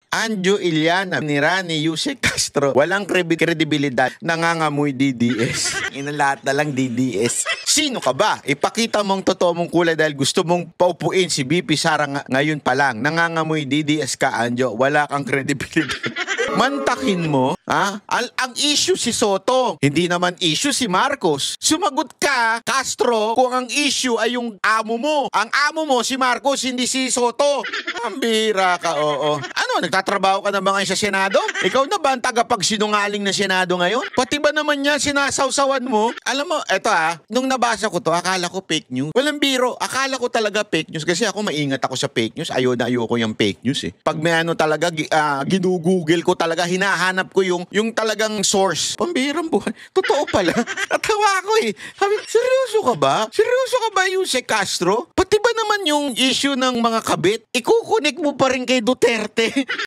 Anjo Iliana ni Rani Yuse Castro. Walang kredibilidad. Nangangamoy DDS. Lahat na lang DDS. Sino ka ba? Ipakita mong totoo mong kulay dahil gusto mong paupuin si BP Sara ngayon pa lang. Nangangamoy DDS ka, Anjo. Wala kang kredibilidad. Mantakin mo, ha? Ang issue si Soto, hindi naman issue si Marcos. Sumagot ka, Castro, kung ang issue ay yung amo mo. Ang amo mo si Marcos, hindi si Soto. Ang bira ka, oo. Ano, nagtatrabaho ka na ba ngayon sa Senado? Ikaw na ba ang tagapagsinungaling ng Senado ngayon? Pati ba naman yan sinasawsawan mo? Alam mo, eto nung nabasa ko to, akala ko fake news. Walang biro, akala ko talaga fake news kasi ako maingat ako sa fake news. Ayoko yung fake news eh. Pag may ano talaga, ginugoogle ko talaga, hinahanap ko yung talagang source. Pambirang buhay. Totoo pala. Natawa ako eh. Sabi, seryoso ka ba? Seryoso ka ba yung si Castro? Pati ba naman yung issue ng mga kabit? Ikukunik mo pa rin kay Duterte?